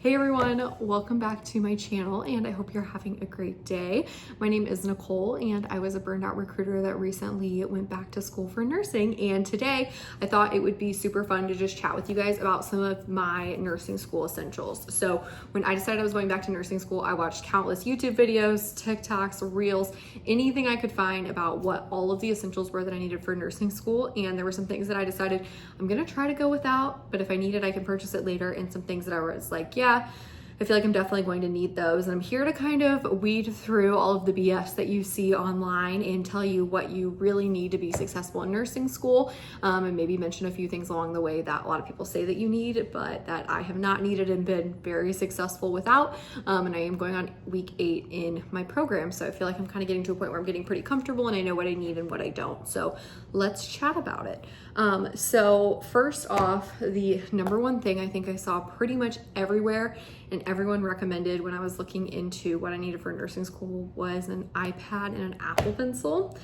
Hey everyone, welcome back to my channel and I hope you're having a great day. My name is Nicole and I was a burned out recruiter that recently went back to school for nursing, and today I thought it would be super fun to just chat with you guys about some of my nursing school essentials. So when I decided I was going back to nursing school, I watched countless YouTube videos, TikToks, Reels, anything I could find about what all of the essentials were that I needed for nursing school, and there were some things that I decided I'm gonna try to go without, but if I need it I can purchase it later, and some things that I was like, yeah, I feel like I'm definitely going to need those. And I'm here to kind of weed through all of the BS that you see online and tell you what you really need to be successful in nursing school, and maybe mention a few things along the way that a lot of people say that you need, but that I have not needed and been very successful without. And I am going on week 8 in my program. So I feel like I'm kind of getting to a point where I'm getting pretty comfortable and I know what I need and what I don't. So let's chat about it. So first off, the number one thing I think I saw pretty much everywhere and everyone recommended when I was looking into what I needed for nursing school was an iPad and an Apple Pencil.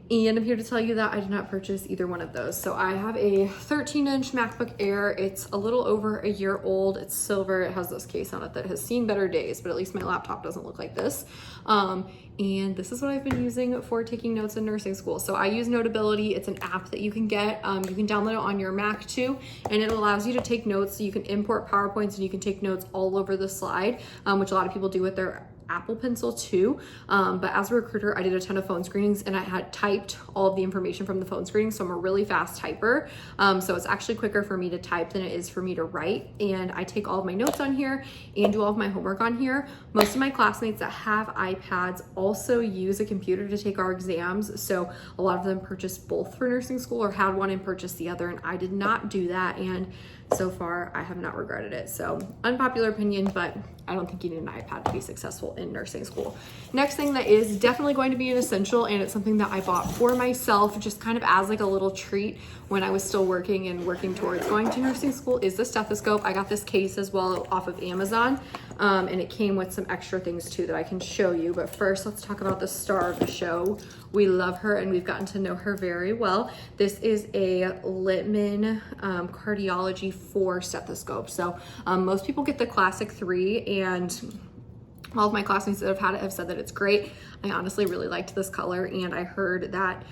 And I'm here to tell you that I did not purchase either one of those. So I have a 13-inch MacBook Air. It's a little over a year old. It's silver. It has this case on it that has seen better days, but at least my laptop doesn't look like this. And this is what I've been using for taking notes in nursing school. So I use Notability. It's an app that you can get. You can download it on your Mac too, and it allows you to take notes. So you can import PowerPoints and you can take notes all over the slide, which a lot of people do with their Apple Pencil too. But as a recruiter, I did a ton of phone screenings and I had typed all of the information from the phone screening. So I'm a really fast typer. So it's actually quicker for me to type than it is for me to write. And I take all of my notes on here and do all of my homework on here. Most of my classmates that have iPads also use a computer to take our exams. So a lot of them purchased both for nursing school or had one and purchased the other. And I did not do that. And so far I have not regretted it. So unpopular opinion, but I don't think you need an iPad to be successful in nursing school. Next thing that is definitely going to be an essential, and it's something that I bought for myself just kind of as like a little treat when I was still working and working towards going to nursing school, is the stethoscope. I got this case as well off of Amazon, and it came with some extra things too that I can show you. But first, let's talk about the star of the show. We love her and we've gotten to know her very well. This is a Littmann Cardiology 4 stethoscope. So most people get the Classic 3, and all of my classmates that have had it have said that it's great. I honestly really liked this color, and I heard that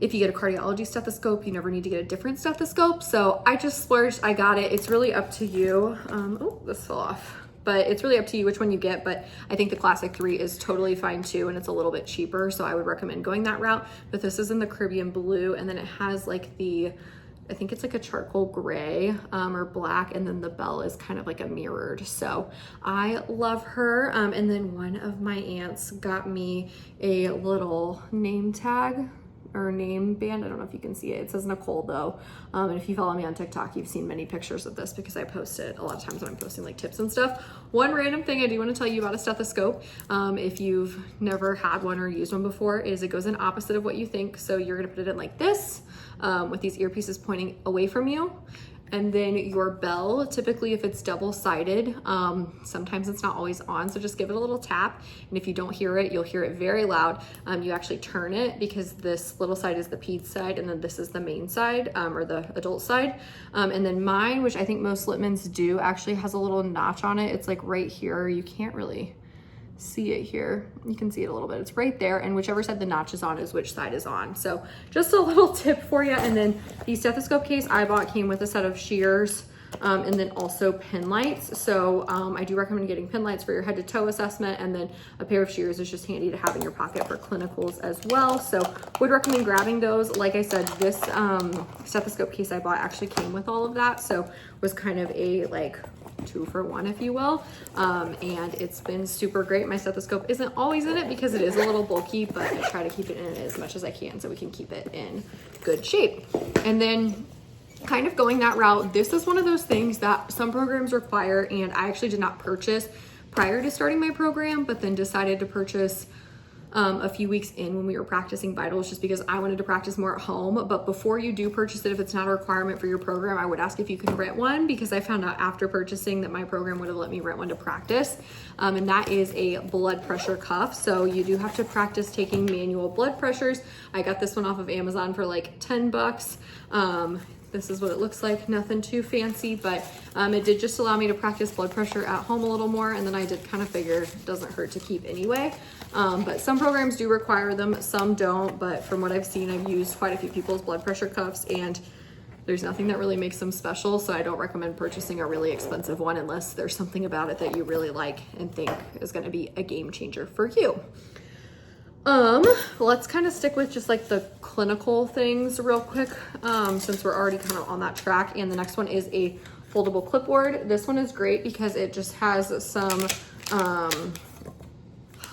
if you get a cardiology stethoscope, you never need to get a different stethoscope. So I just splurged, I got it. It's really up to you. Oh, this fell off. But it's really up to you which one you get, but I think the Classic 3 is totally fine too, and it's a little bit cheaper, so I would recommend going that route. But this is in the Caribbean blue, and then it has like the, I think it's like a charcoal gray or black, and then the bell is kind of like a mirrored. So I love her. And then one of my aunts got me a little name tag or name band. I don't know if you can see it. It says Nicole though. And if you follow me on TikTok, you've seen many pictures of this because I post it a lot of times when I'm posting like tips and stuff. One random thing I do want to tell you about a stethoscope, if you've never had one or used one before, is it goes in opposite of what you think. So you're gonna put it in like this, with these earpieces pointing away from you. And then your bell, typically if it's double-sided, sometimes it's not always on, so just give it a little tap. And if you don't hear it, you'll hear it very loud. You actually turn it because this little side is the peds side, and then this is the main side, or the adult side. And then mine, which I think most Littmanns do, actually has a little notch on it. It's like right here. You can't really see it here. You can see it a little bit. It's right there, and whichever side the notch is on is which side is on. So just a little tip for you. And then the stethoscope case I bought came with a set of shears, and then also pin lights. So I do recommend getting pin lights for your head to toe assessment, and then a pair of shears is just handy to have in your pocket for clinicals as well. So would recommend grabbing those. Like I said, this stethoscope case I bought actually came with all of that, so was kind of a like 2-for-1, if you will. And it's been super great. My stethoscope isn't always in it because it is a little bulky, but I try to keep it in it as much as I can so we can keep it in good shape. And then kind of going that route, this is one of those things that some programs require, and I actually did not purchase prior to starting my program, but then decided to purchase a few weeks in when we were practicing vitals, just because I wanted to practice more at home. But before you do purchase it, if it's not a requirement for your program, I would ask if you can rent one, because I found out after purchasing that my program would have let me rent one to practice. And that is a blood pressure cuff. So you do have to practice taking manual blood pressures. I got this one off of Amazon for like 10 bucks. this is what it looks like. Nothing too fancy, but it did just allow me to practice blood pressure at home a little more. And then I did kind of figure it doesn't hurt to keep anyway. But some programs do require them, some don't. But from what I've seen, I've used quite a few people's blood pressure cuffs, and there's nothing that really makes them special. So I don't recommend purchasing a really expensive one unless there's something about it that you really like and think is going to be a game changer for you. Let's kind of stick with just like the clinical things real quick, since we're already kind of on that track. And the next one is a foldable clipboard. This one is great because it just has some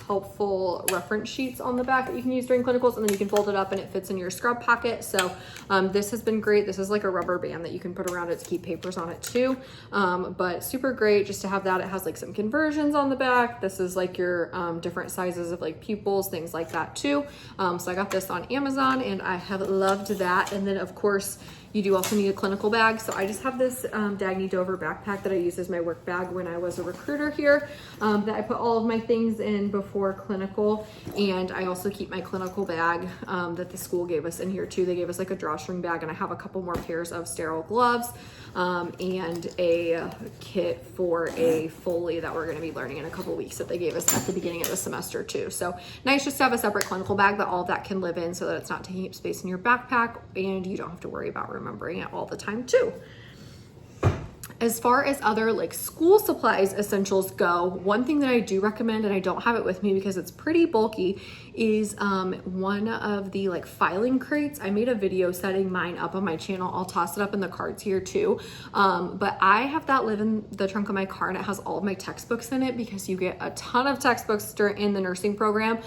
helpful reference sheets on the back that you can use during clinicals, and then you can fold it up and it fits in your scrub pocket. So this has been great. This is like a rubber band that you can put around it to keep papers on it too, but super great just to have that. It has like some conversions on the back. This is like your different sizes of like pupils, things like that too. So I got this on Amazon and I have loved that. And then of course you do also need a clinical bag. So I just have this Dagny Dover backpack that I used as my work bag when I was a recruiter here, that I put all of my things in before clinical. And I also keep my clinical bag that the school gave us in here too. They gave us like a drawstring bag, and I have a couple more pairs of sterile gloves and a kit for a Foley that we're gonna be learning in a couple weeks that they gave us at the beginning of the semester too. So nice just to have a separate clinical bag that all of that can live in, so that it's not taking up space in your backpack and you don't have to worry about remembering it all the time too. As far as other like school supplies essentials go, one thing that I do recommend, and I don't have it with me because it's pretty bulky, is one of the like filing crates. I made a video setting mine up on my channel. I'll toss it up in the cards here too. But I have that live in the trunk of my car, and it has all of my textbooks in it because you get a ton of textbooks in the nursing program.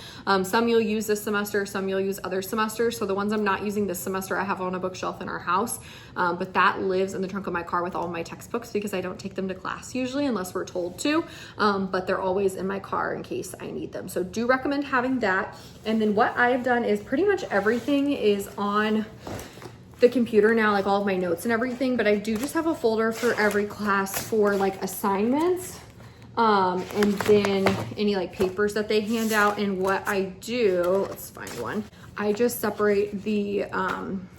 Some you'll use this semester, some you'll use other semesters. So the ones I'm not using this semester, I have on a bookshelf in our house. But that lives in the trunk of my car with all of my textbooks because I don't take them to class usually unless we're told to. But they're always in my car in case I need them. So do recommend having that. And then what I've done is pretty much everything is on the computer now, like all of my notes and everything, but I do just have a folder for every class for like assignments, and then any like papers that they hand out. And what I do, let's find one. I just separate the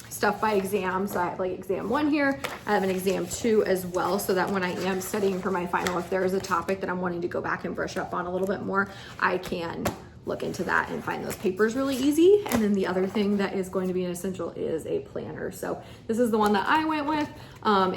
stuff by exam. So I have like exam 1 here. I have an exam 2 as well, so that when I am studying for my final, if there is a topic that I'm wanting to go back and brush up on a little bit more, I can look into that and find those papers really easy. And then the other thing that is going to be an essential is a planner. So this is the one that I went with.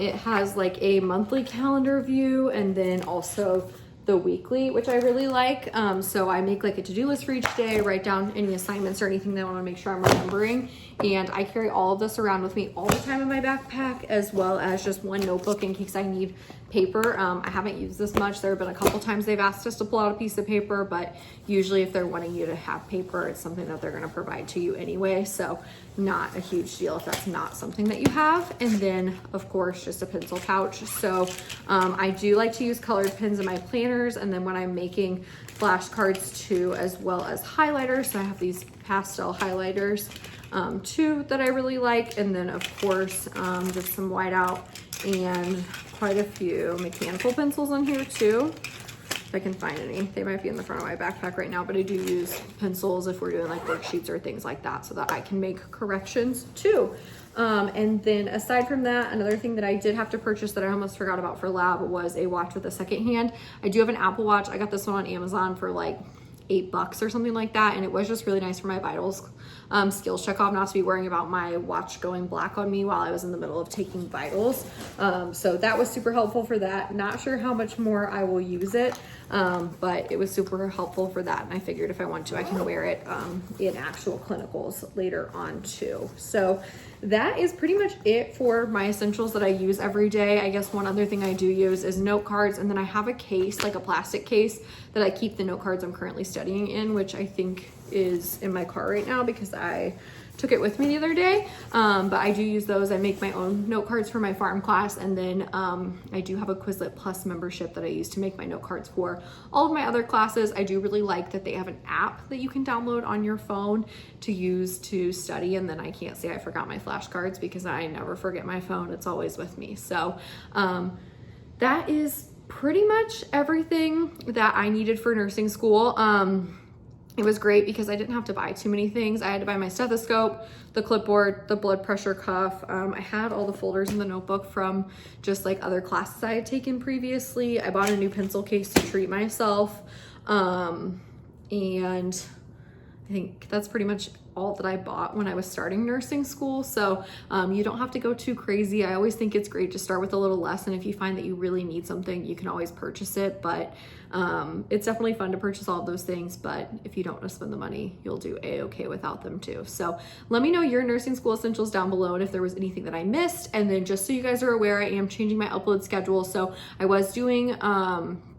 It has like a monthly calendar view and then also the weekly, which I really like. So I make like a to-do list for each day, write down any assignments or anything that I want to make sure I'm remembering. And I carry all of this around with me all the time in my backpack, as well as just one notebook in case I need paper. I haven't used this much. There have been a couple times they've asked us to pull out a piece of paper, but usually if they're wanting you to have paper, it's something that they're going to provide to you anyway. So not a huge deal if that's not something that you have. And then of course, just a pencil pouch. So I do like to use colored pens in my planners. And then when I'm making flashcards too, as well as highlighters. So I have these pastel highlighters too that I really like. And then of course, just some whiteout and quite a few mechanical pencils in here too, if I can find any. They might be in the front of my backpack right now, but I do use pencils if we're doing like worksheets or things like that, so that I can make corrections too. And then aside from that, another thing that I did have to purchase that I almost forgot about for lab was a watch with a second hand. I do have an Apple Watch. I got this one on Amazon for like $8 or something like that, and it was just really nice for my vitals skills check off, not to be worrying about my watch going black on me while I was in the middle of taking vitals. So that was super helpful for that. Not sure how much more I will use it, but it was super helpful for that. And I figured if I want to, I can wear it in actual clinicals later on too. So that is pretty much it for my essentials that I use every day. I guess one other thing I do use is note cards, and then I have a case, like a plastic case, that I keep the note cards I'm currently studying in, which I think is in my car right now because I took it with me the other day. But I do use those. I make my own note cards for my farm class, and then I do have a Quizlet Plus membership that I use to make my note cards for all of my other classes. I do really like that they have an app that you can download on your phone to use to study, and then I can't say I forgot my flashcards because I never forget my phone. It's always with me. So that is pretty much everything that I needed for nursing school. It was great because I didn't have to buy too many things. I had to buy my stethoscope, the clipboard, the blood pressure cuff. I had all the folders in the notebook from just like other classes I had taken previously. I bought a new pencil case to treat myself. And I think that's pretty much all that I bought when I was starting nursing school. So you don't have to go too crazy. I always think it's great to start with a little less, and if you find that you really need something, you can always purchase it. But it's definitely fun to purchase all of those things, but if you don't want to spend the money, you'll do a-okay without them too. So let me know your nursing school essentials down below and if there was anything that I missed. And then just so you guys are aware, I am changing my upload schedule. So I was doing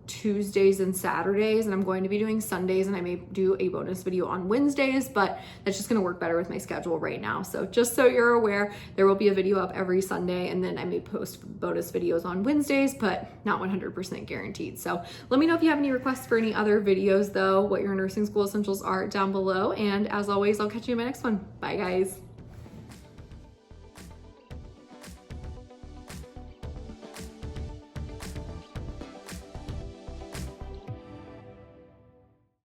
Tuesdays and Saturdays, and I'm going to be doing Sundays, and I may do a bonus video on Wednesdays, but that's just going to work better with my schedule right now. So just so you're aware, there will be a video up every Sunday, and then I may post bonus videos on Wednesdays, but not 100% guaranteed. So let me know if you have any requests for any other videos though, what your nursing school essentials are down below. And as always, I'll catch you in my next one. Bye guys.